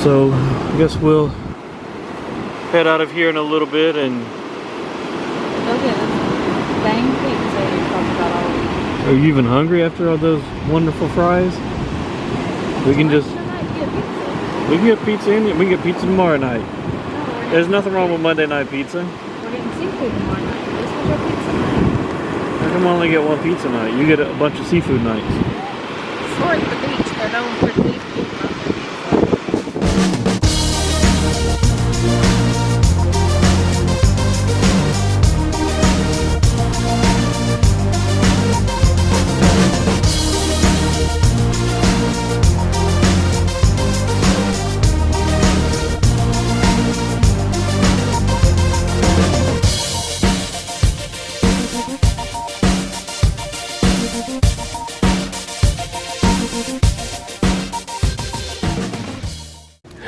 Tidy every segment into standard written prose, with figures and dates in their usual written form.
So I guess we'll head out of here in a little bit and Okay, bang pizza you talked about all week. are you even hungry after all those wonderful fries? We can just we can get pizza in. We can get pizza tomorrow night. No, There's nothing wrong with Monday night pizza. we're getting seafood tomorrow night. This was our pizza night. How come I only get one pizza night? You get a bunch of seafood nights. Or at the beach, they're known for seafood, not their pizza.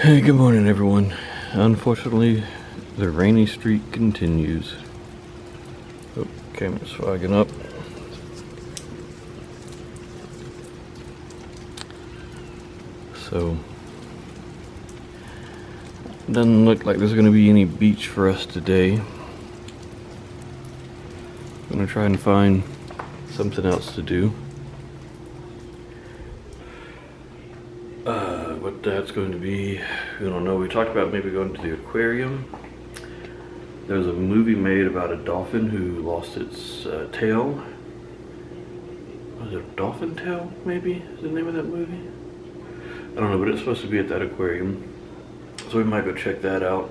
Hey, good morning everyone. Unfortunately, the rainy streak continues. Oh, camera's fogging up. So, doesn't look like there's gonna be any beach for us today. I'm gonna try and find something else to do. What that's going to be, we don't know. We talked about maybe going to the aquarium. There was a movie made about a dolphin who lost its tail. Was it Dolphin Tale, maybe? Is the name of that movie? I don't know, but it's supposed to be at that aquarium. So we might go check that out.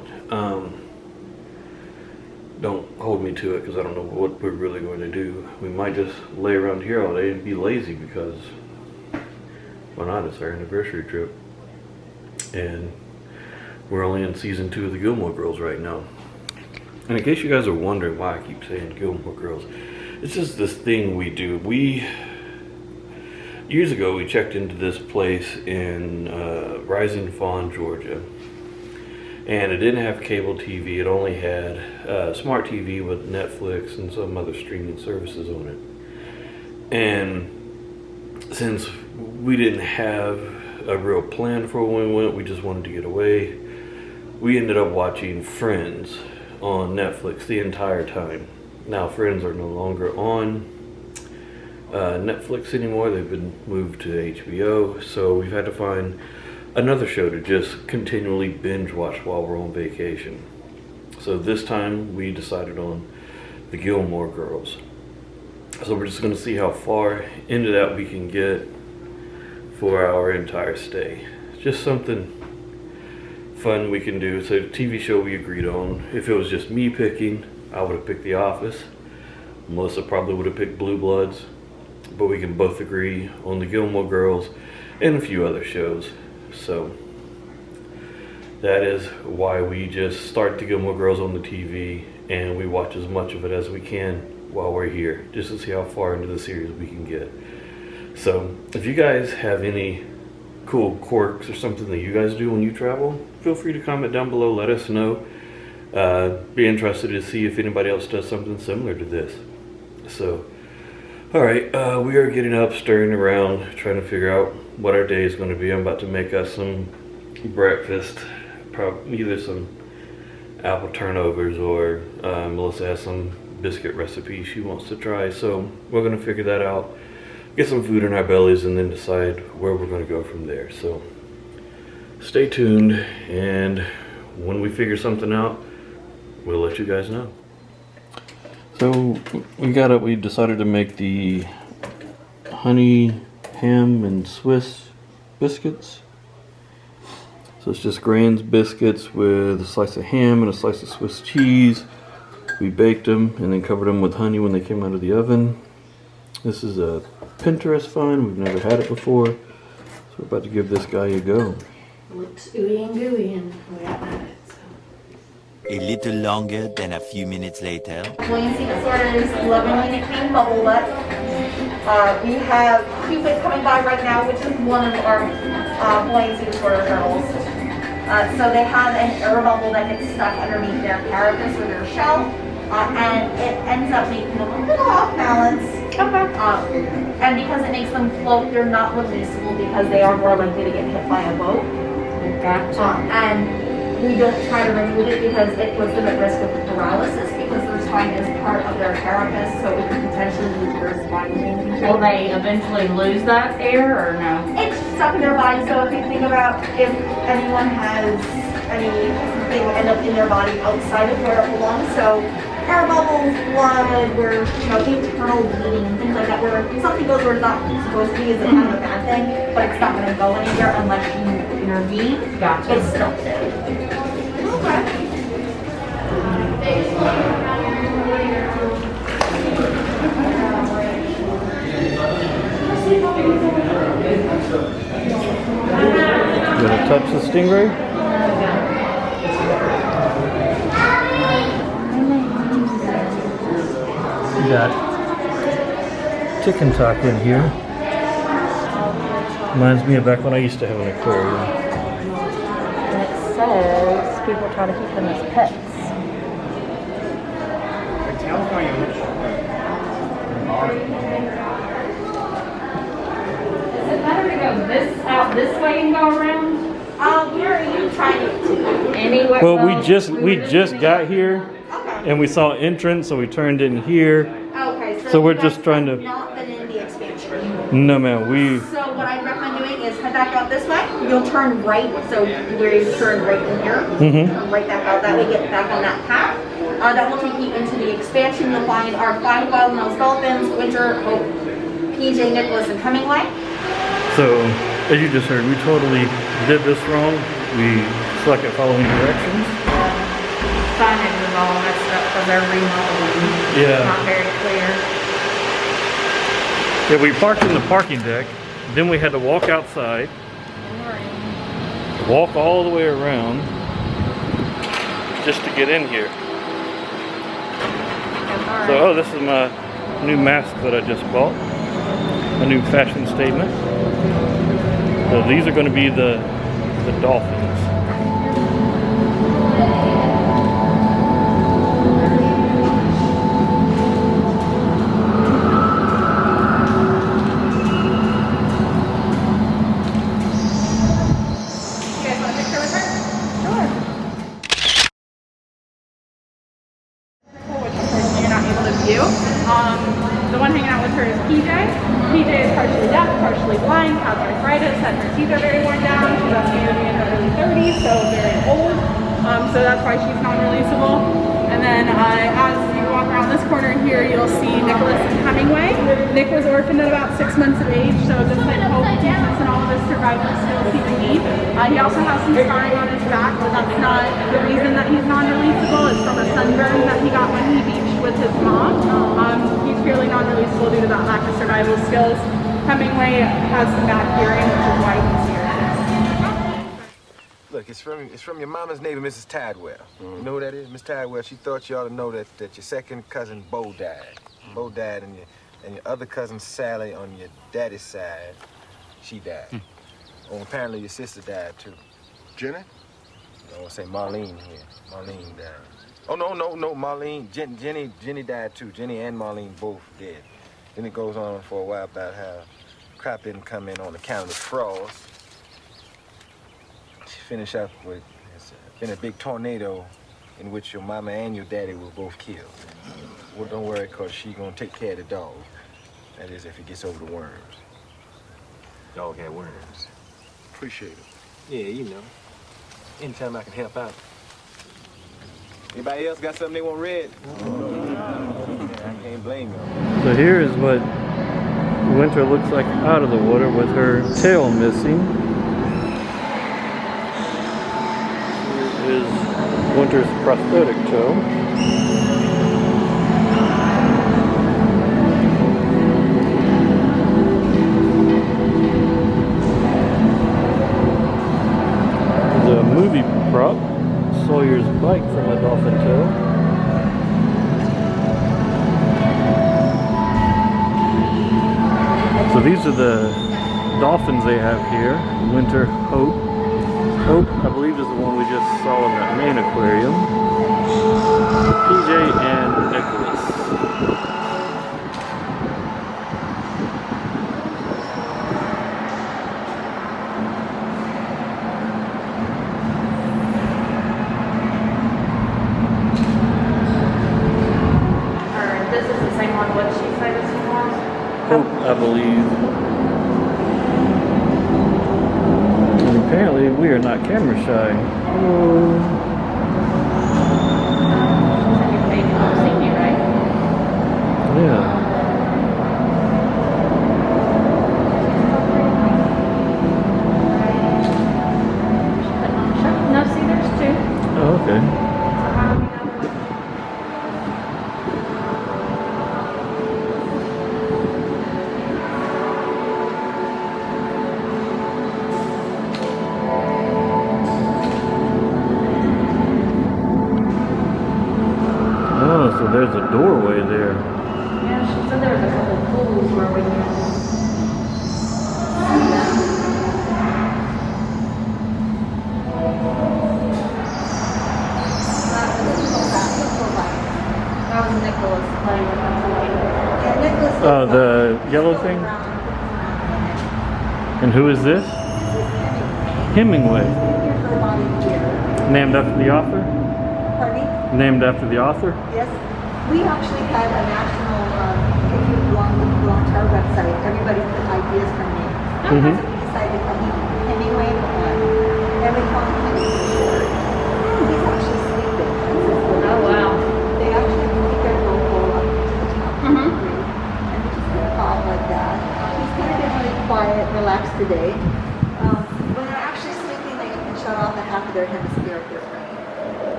Don't hold me to it because I don't know what we're really going to do. We might just lay around here all day and be lazy because, why not? It's our anniversary trip. And we're only in season 2 of the Gilmore Girls right now. And in case you guys are wondering why I keep saying Gilmore Girls, it's just this thing we do. Years ago we checked into this place in Rising Fawn, Georgia. And it didn't have cable TV, it only had smart TV with Netflix and some other streaming services on it. And since we didn't have a real plan for when we went, we just wanted to get away. We ended up watching Friends on Netflix the entire time. Now Friends are no longer on Netflix anymore. They've been moved to HBO, so we've had to find another show to just continually binge watch while we're on vacation. So this time we decided on the Gilmore Girls. So we're just going to see how far into that we can get for our entire stay. Just something fun we can do. It's a TV show we agreed on. If it was just me picking, I would have picked The Office. Melissa probably would have picked Blue Bloods. But we can both agree on the Gilmore Girls and a few other shows. So that is why we just start the Gilmore Girls on the TV and we watch as much of it as we can while we're here, just to see how far into the series we can get. So if you guys have any cool quirks or something that you guys do when you travel, feel free to comment down below, let us know. Be interested to see if anybody else does something similar to this. So alright, we are getting up, stirring around, trying to figure out what our day is going to be. I'm about to make us some breakfast, probably either some apple turnovers or Melissa has some biscuit recipe she wants to try. So we're going to figure that out, get some food in our bellies, and then decide where we're going to go from there. So stay tuned, and when we figure something out, we'll let you guys know. So we decided to make the honey ham and Swiss biscuits. So it's just Gran's biscuits with a slice of ham and a slice of Swiss cheese. We baked them and then covered them with honey when they came out of the oven. This is a Pinterest find. We've never had it before, so we're about to give this guy a go. Looks ooey and gooey and we haven't had it, so. A little longer than a few minutes later. Buoyancy disorders, 11-unit clean bubble butt. We have Cupid coming by right now, which is one of our buoyancy disorder girls. So they have an air bubble that gets stuck underneath their carapace or their shell, and it ends up making them a little off balance. And because it makes them float, they're not releasable because they are more likely to get hit by a boat. Gotcha. And we don't try to remove it because it puts them at risk of paralysis because their spine is part of their carapace, so it could potentially lose their spine changing. Will they eventually lose that air or no? It's stuck in their body, so if you think about if anyone has anything end up in their body outside of where it belongs, so air bubbles, blood, where, internal bleeding and things like that, where something goes where it's not supposed to be is kind of a bad thing, but it's not going to go anywhere unless you intervene. Gotcha. It's still there. Okay. You gonna touch the stingray? We got tick and talk in here. Reminds me of back when I used to have an aquarium. And it says people try to keep them as pets. Is it better to go out this way and go around? Where are you trying to? Anywhere. Well, we just got here Okay. and we saw entrance, so we turned in here. Okay, So we're you just guys trying have to- not been in the expansion. No, man, So what I recommend doing is head back out this way. You'll turn right, so where you turn right in here, turn right back out. That way, get back on that path. That will take you into the expansion. You'll find our 5 wild-nosed dolphins, Winter, Hope, PJ, Nicholas, and Hemingway. So, as you just heard, we totally did this wrong. We suck at following directions. Signage is all messed up because they're remodeling. Yeah. It's not very clear. Yeah, we parked in the parking deck, then we had to walk outside, walk all the way around just to get in here. So, oh, this is my new mask that I just bought. A new fashion statement. So these are going to be the dolphins. You guys want a picture with her? Sure. Which unfortunately you're not able to view. The one hanging out with her is PJ. PJ is partially deaf, partially blind, has arthritis, and her teeth are very worn down. She's estimated to be in her early 30s, so very old. So that's why she's non-releasable. And then as you walk around this corner here, you'll see Nicholas and Hemingway. Nick was orphaned at about 6 months of age, so just like Hope teaches and all of his survival skills he would need. He also has some scarring on his back, but that's not the reason that he's non-releasable. It's from a sunburn that he got when he beached with his mom. He's purely non-releasable due to that lack of survival skills. Hemingway has some bad hearing, which is why he's here. Look, it's from your mama's neighbor, Mrs. Tidewell. You know who that is? Miss Tidewell, she thought you ought to know that your second cousin, Bo, died. Bo died, and your other cousin, Sally, on your daddy's side, she died. Oh, apparently your sister died, too. Jenny? I want to say Marlene here. Marlene died. Oh, no, Marlene. Jenny died, too. Jenny and Marlene both dead. Then it goes on for a while about how crop didn't come in on account of the frost. Finish up with, it's been a big tornado in which your mama and your daddy were both killed. Well, don't worry, because she's going to take care of the dog. That is, if he gets over the worms. Dog had worms. Appreciate it. Yeah, you know. Anytime I can help out. Anybody else got something they want read? I can't blame you. So here is what Winter looks like out of the water with her tail missing. Is Winter's prosthetic toe. The movie prop, Sawyer's bike from a Dolphin Tale. So these are the dolphins they have here. Winter, Hope. Hope, I believe, is the one we just saw in that main aquarium. PJ and Nicholas. believe. And apparently we are not camera shy. Oh. Yeah. No, see, there's two. Oh, okay. Oh, so there's a doorway there. Yeah, she said there was a couple pools where we can see them. That was Nicholas playing with us later. Yeah, Nicholas. Oh, the yellow thing? And who is this? Hemingway. Here for about a year. Named after the author? Pardon me? Named after the author? Yes. We actually had a national, if you belong to our website, everybody put ideas for names. Mhm. So we decided to call him Hemingway, and we call him Hemingway for short. He's actually sleeping. Oh, wow. They actually take their local up to the top of the group, and we just kind of call him like that. He's kind of been really quiet, relaxed today. When they're actually sleeping, they can shut off a half of their hemisphere of their brain.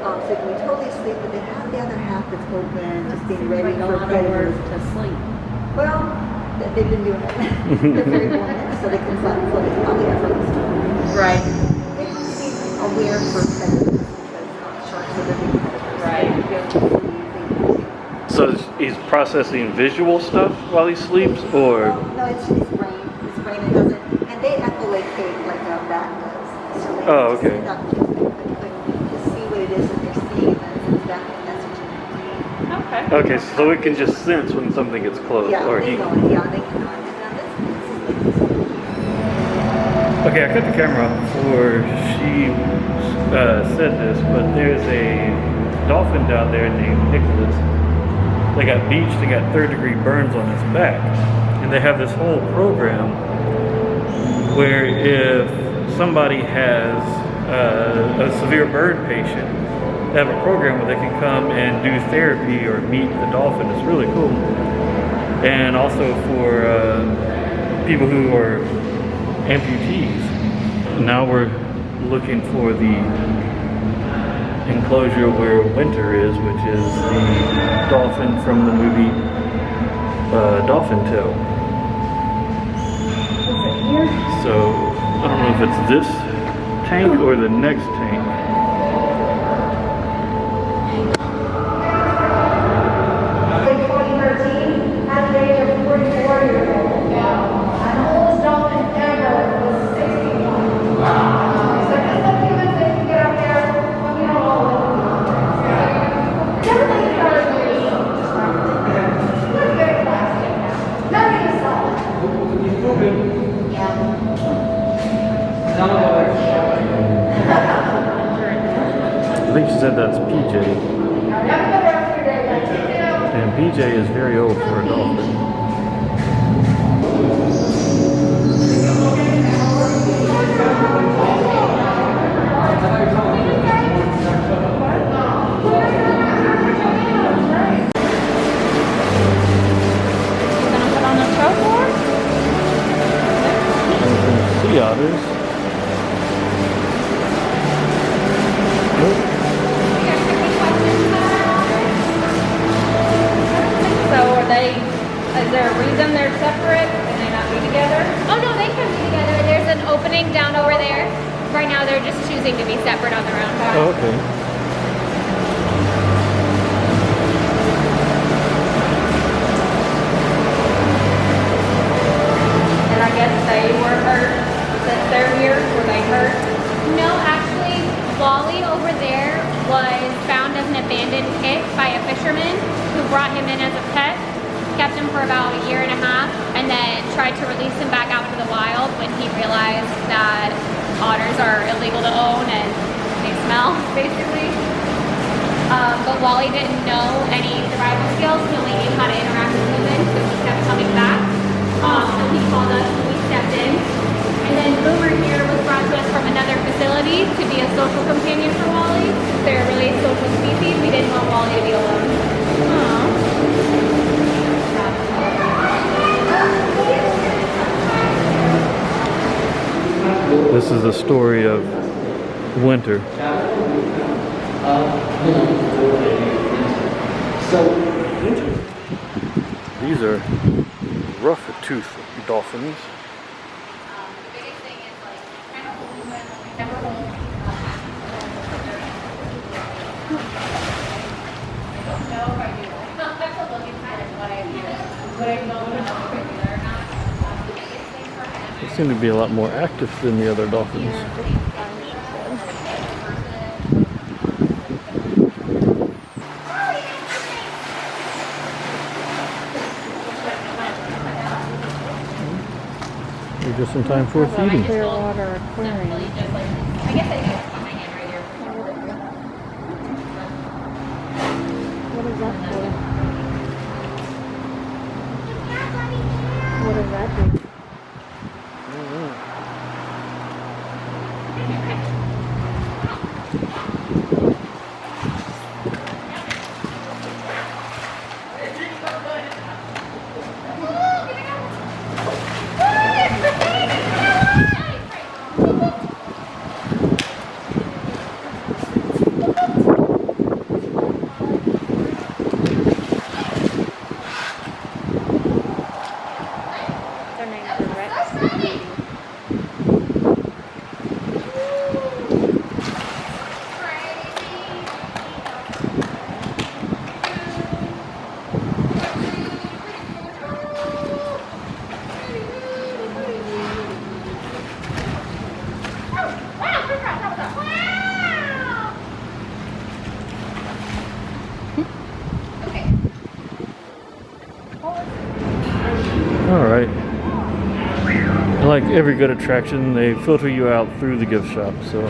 So they can be totally asleep, but they have the other half that's open, just being ready for predators. to sleep. Well, they've been doing it. They're very buoyant, so they can flat float. It's probably effortless. Right. They have to be aware for predators because sharks are the big predators. Right. They don't see So he's processing visual stuff while he sleeps, or? no, it's his brain. His brain it doesn't, and they echolocate like a bat does. So they Oh, okay. Not just see what it is that they're seeing, and that's exactly messaging. Okay. Okay, so it can just sense when something gets close, Yeah, or they he. know it. Yeah, they can know it. And Okay, I cut the camera off before she said this, but there's a dolphin down there named Nicholas. They got beached and got third-degree burns on his back, and they have this whole program where if somebody has a severe burn patient, they have a program where they can come and do therapy or meet the dolphin. It's really cool. And also for people who are amputees. Now we're looking for the enclosure where Winter is, which is the dolphin from the movie Dolphin Tale. So I don't know if it's this tank or the next tank. In 2013, at the age of 44 years old, and the oldest dolphin ever was 61. So just like humans, they can get up there, but we don't all live. Definitely encourage yourself. Look very plastic now. Nothing is solid. I think she said that's PJ. And PJ is very old for a dolphin. You gonna put on a choke board? And some sea otters. Nope. So are they, is there a reason they're separate? Can they not be together? Oh no, they can be together. There's an opening down over there. Right now they're just choosing to be separate on their own. Oh, okay. And I guess they were hurt since they're here. Were they hurt? No, actually, Wally over there was found as an abandoned pit by a fisherman who brought him in as a pet, kept him for about a year and a half, and then tried to release him back out into the wild when he realized that otters are illegal to own and they smell, basically. But Wally didn't know any survival skills. He only knew how to interact with humans, so he kept coming back. So called us and we stepped in. And then Boomer here was brought to us from another facility to be a social companion for Wally. They're a really social species. We didn't want Wally to be alone. This is the story of Winter. These are rough-toothed dolphins. The biggest thing is like kind of hold them, never hold. I don't know if I do. I have to look inside of what I do. But I don't know if I do that or not. The biggest thing for him They seem to be a lot more active than the other dolphins. We're just in time for a feeding. Clearwater Aquarium. I guess I do see my hand right here. What is that for? What does that do? Their names are Rex and Katie. Alright. Like every good attraction, they filter you out through the gift shop, so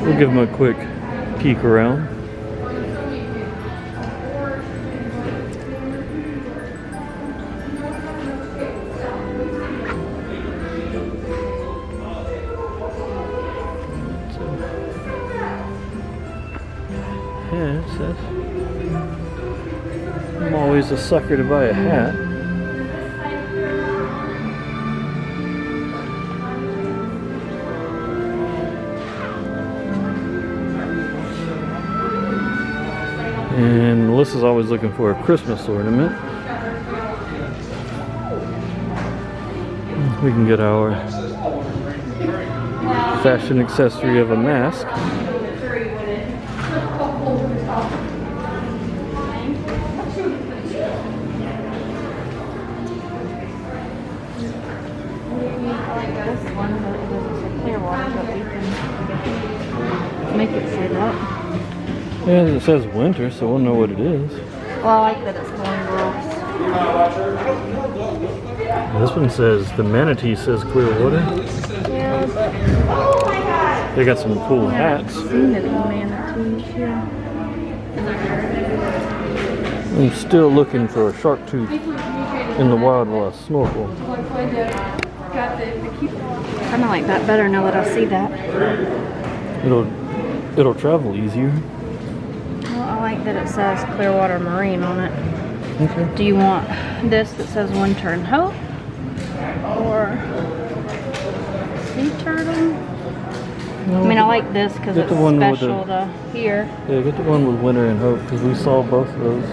we'll give them a quick peek around. Yeah, it says I'm always a sucker to buy a hat. And Melissa's always looking for a Christmas ornament. We can get our fashion accessory of a mask. This one, but it doesn't say Clearwater, but we can make it say that. Yeah, it says winter, so we'll know what it is. Well, I like that it's Gilmore Girls. This one says, the manatee says Clearwater. Yeah, but They got some cool hats. I've seen any manatees here. I'm still looking for a shark tooth in the wild while I snorkel. Kind of like that better now that I see that. It'll travel easier. Well, I like that it says Clearwater Marine on it. Okay. Do you want this that says Winter and Hope? Or Sea Turtle? No, I mean, I like this because get it's the one with special to here. Yeah, get the one with Winter and Hope because we saw both of those.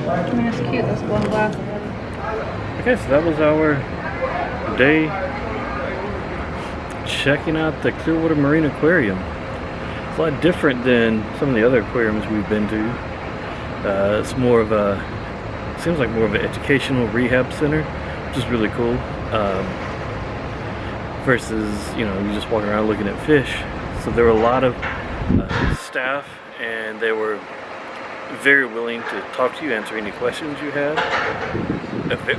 I mean, it's cute, this one glass. Okay, so that was our day checking out the Clearwater Marine Aquarium. It's a lot different than some of the other aquariums we've been to. It's more of a, seems like more of an educational rehab center, which is really cool. Versus, you know, you just walking around looking at fish. So there were a lot of staff, and they were very willing to talk to you, answer any questions you had.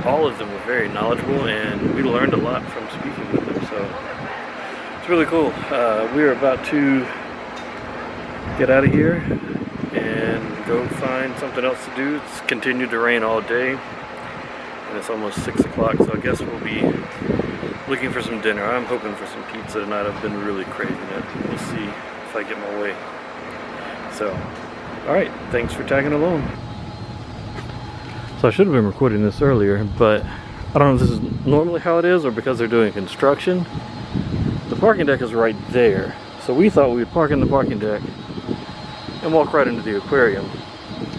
All of them were very knowledgeable, and we learned a lot from speaking with them. So it's really cool. We are about to get out of here and go find something else to do. It's continued to rain all day, and it's almost 6 o'clock, so I guess we'll be looking for some dinner. I'm hoping for some pizza tonight. I've been really craving it. We'll see if I get my way. So, alright, thanks for tagging along. So I should have been recording this earlier, but I don't know if this is normally how it is or because they're doing construction. The parking deck is right there. So we thought we would park in the parking deck and walk right into the aquarium.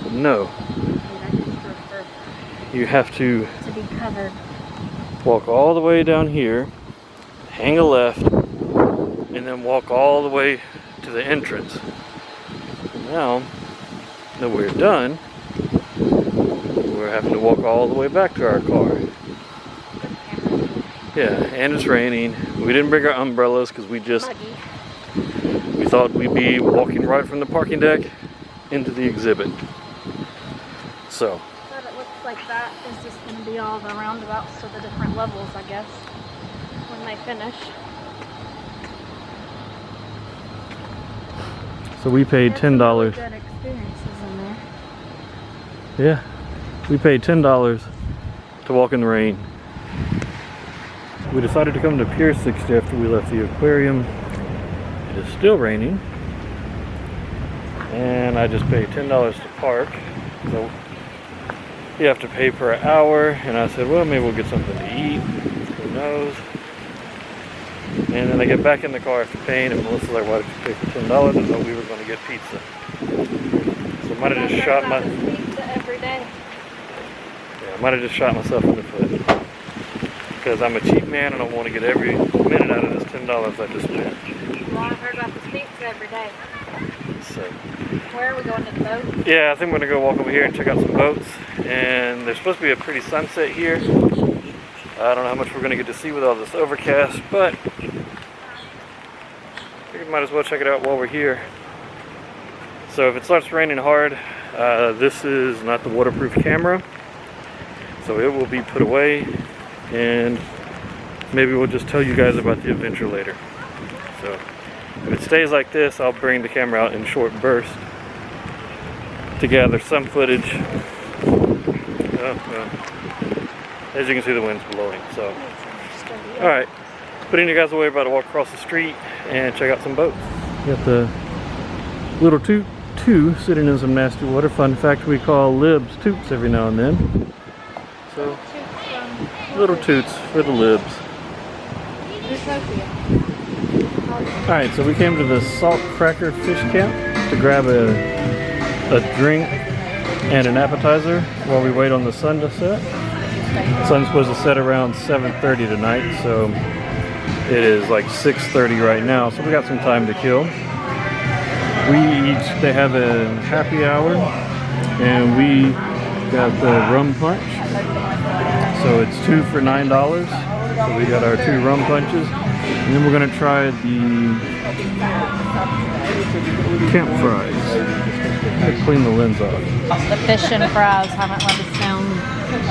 But no. You have to be covered. Walk all the way down here, hang a left, and then walk all the way to the entrance. Now that we're done, we're having to walk all the way back to our car. Yeah, and it's raining. We didn't bring our umbrellas because we thought we'd be walking right from the parking deck into the exhibit. So. But it looks like that is just going to be all the roundabouts to the different levels, I guess, when they finish. So we paid $10. Really good experiences in there. Yeah, we paid $10 to walk in the rain. We decided to come to Pier 60 after we left the aquarium. It is still raining, and I just paid $10 to park. So you have to pay per hour, and I said, well, maybe we'll get something to eat. Who knows? And then I get back in the car after paying, and Melissa's like, why did you pay for $10? I thought we were going to get pizza. So I might have just shot my... Pizza every day. Yeah, I might have just shot myself in the foot. Because I'm a cheap man and I want to get every minute out of this $10 I just spent. Well, I've heard about this pizza every day. So, where are we going, to the boat? Yeah, I think we're going to go walk over here and check out some boats. And there's supposed to be a pretty sunset here. I don't know how much we're going to get to see with all this overcast, but I think we might as well check it out while we're here. So if it starts raining hard, this is not the waterproof camera. So it will be put away. And maybe we'll just tell you guys about the adventure later. So if it stays like this, I'll bring the camera out in short bursts to gather some footage. As you can see, the wind's blowing. So, all right, putting you guys away, about to walk across the street and check out some boats. Got the little toot sitting in some nasty water. Fun fact: we call libs toots every now and then. So. Little toots for the libs. Alright, so we came to the Salt Cracker Fish Camp to grab a drink and an appetizer while we wait on the sun to set. The sun's supposed to set around 7:30 tonight, so it is like 6:30 right now, so we got some time to kill. They have a happy hour, and we got the rum punch. So it's 2 for $9. So we got our 2 rum punches. And then we're going to try the camp fries. Let's clean the lens off. The fish and fries haven't let us down.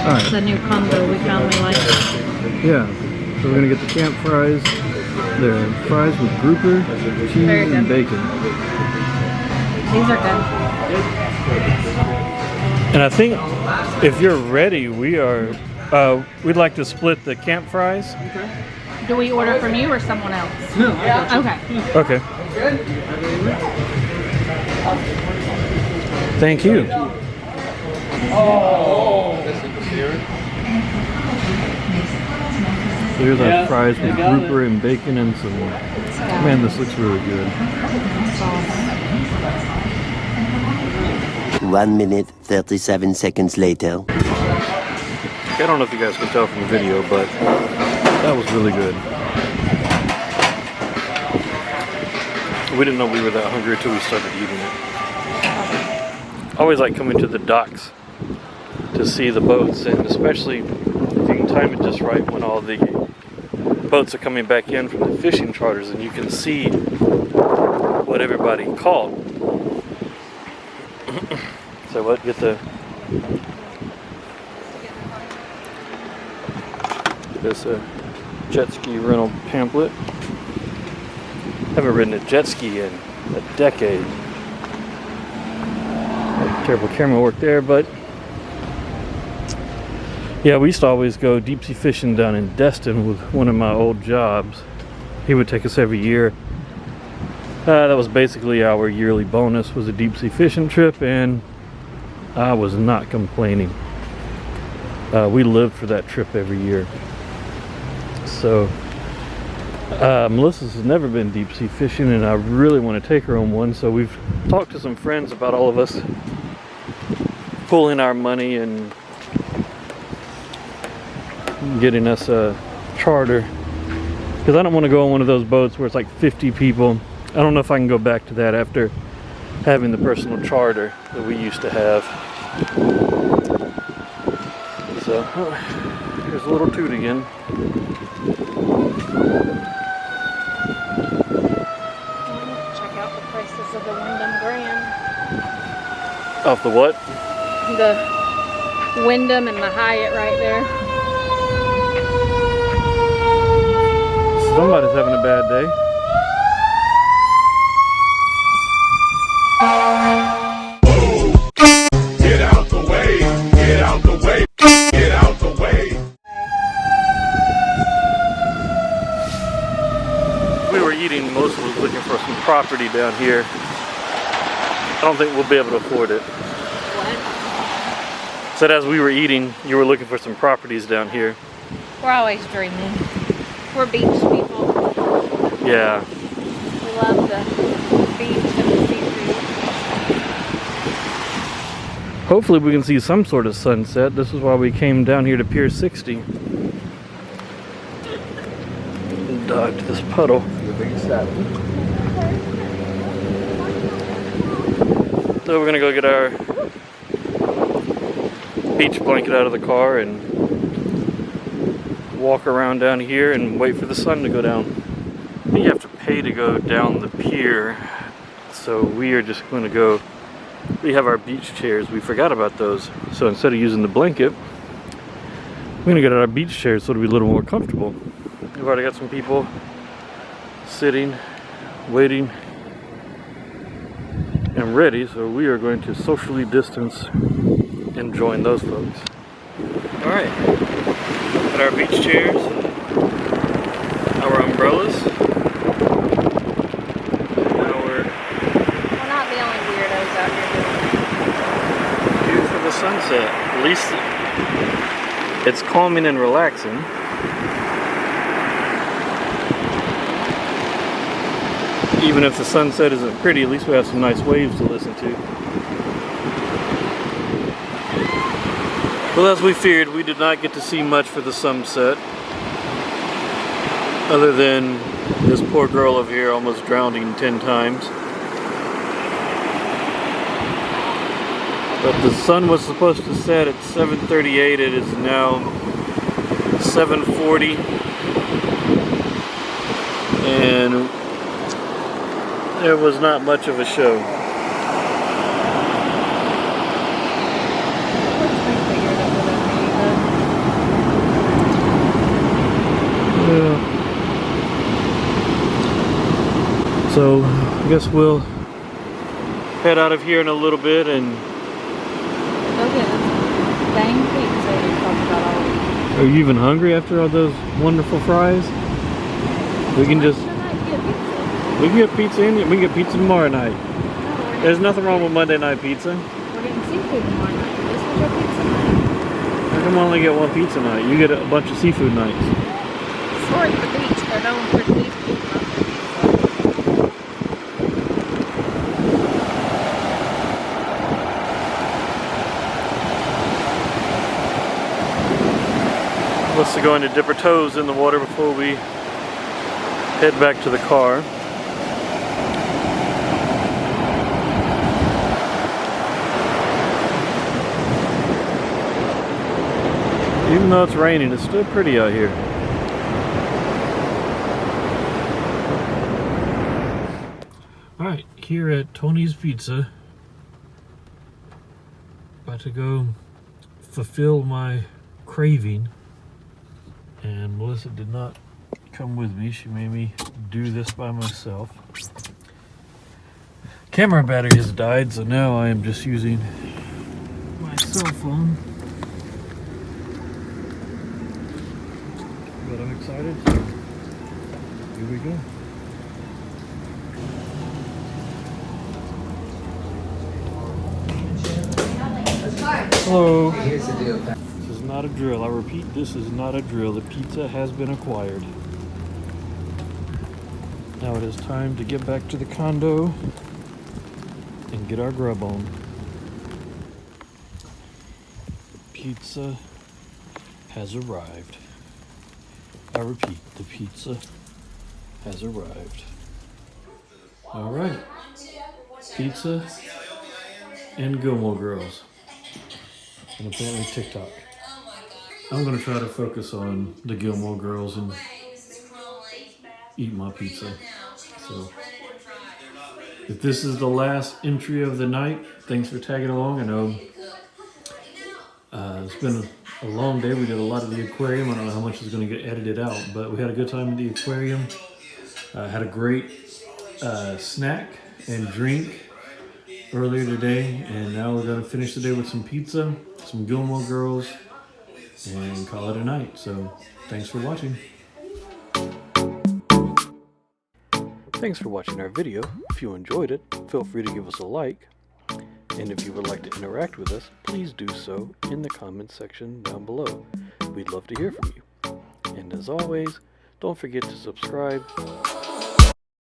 Right. It's a new combo we found we like. Yeah. So we're going to get the camp fries. They're fries with grouper, cheese, and bacon. These are good. And I think if you're ready, we'd like to split the camp fries. Okay. Do we order from you or someone else? No. Okay. Okay. Thank you. Here's our fries with grouper and bacon and some... Man, this looks really good. 1 minute, 37 seconds later. I don't know if you guys can tell from the video, but that was really good. We didn't know we were that hungry until we started eating it. I always like coming to the docks to see the boats, and especially if you can time it just right when all the boats are coming back in from the fishing charters and you can see what everybody caught. So what, get this jet ski rental pamphlet. Haven't ridden a jet ski in a decade. terrible camera work there, but yeah, we used to always go deep sea fishing down in Destin with one of my old jobs. He would take us every year. That was basically our yearly bonus, was a deep sea fishing trip, and I was not complaining. We lived for that trip every year. So Melissa's never been deep sea fishing, and I really want to take her on one. So we've talked to some friends about all of us pulling our money and getting us a charter, because I don't want to go on one of those boats where it's like 50 people. I don't know if I can go back to that after having the personal charter that we used to have. So here's a little toot again. Check out the prices of the Wyndham Grand. Off the what? The Wyndham and the Hyatt right there. Somebody's having a bad day. Get out the way, get out the way, get out the way. We were eating, Melissa was looking for some property down here. I don't think we'll be able to afford it. What? Said as we were eating, you were looking for some properties down here. We're always dreaming. We're beach people. Yeah. We love the beach and the seafood. Hopefully we can see some sort of sunset. This is why we came down here to Pier 60. Dodge this puddle. So we're gonna go get our beach blanket out of the car and walk around down here and wait for the sun to go down. You have to pay to go down the pier, so we are just going to go. We have our beach chairs. We forgot about those, so instead of using the blanket, we're going to get our beach chairs so it'll be a little more comfortable. We've already got some people sitting, waiting, and ready, so we are going to socially distance and join those folks. All right, got our beach chairs, our umbrellas. The sunset. At least it's calming and relaxing. Even if the sunset isn't pretty, at least we have some nice waves to listen to. Well, as we feared, we did not get to see much for the sunset, other than this poor girl over here almost drowning 10 times. But the sun was supposed to set at 7:38. It is now 7:40, and there was not much of a show. Yeah. So I guess we'll head out of here in a little bit and. Dang pizza we talked about all week. Are you even hungry after all those wonderful fries? We can just. We can get pizza in. We can get pizza tomorrow night. No, There's nothing wrong with Monday night pizza. we're getting seafood tomorrow night. This was your pizza night. How come I only get one pizza night? You get a bunch of seafood nights. Sorry, the beach. They're known for seafood, not for pizza. Let's go in to dip our toes in the water before we head back to the car. Even though it's raining, it's still pretty out here. Alright, here at Tony's Pizza. About to go fulfill my craving. And Melissa did not come with me. She made me do this by myself. Camera battery has died, so now I am just using my cell phone. But I'm excited, so here we go. Hello. Here's the deal. This is not a drill. I repeat, this is not a drill. The pizza has been acquired. Now it is time to get back to the condo and get our grub on. The pizza has arrived. I repeat, the pizza has arrived. All right, pizza and Gilmore Girls, and apparently TikTok. I'm gonna try to focus on the Gilmore Girls and eat my pizza. So, if this is the last entry of the night, thanks for tagging along. I know it's been a long day. We did a lot of the aquarium. I don't know how much is going to get edited out, but we had a good time at the aquarium. Had a great snack and drink earlier today, and now we're going to finish the day with some pizza, some Gilmore Girls, and call it a night. So thanks for watching. Thanks for watching our video. If you enjoyed it, feel free to give us a like. And if you would like to interact with us, please do so in the comments section down below. We'd love to hear from you. And as always, don't forget to subscribe,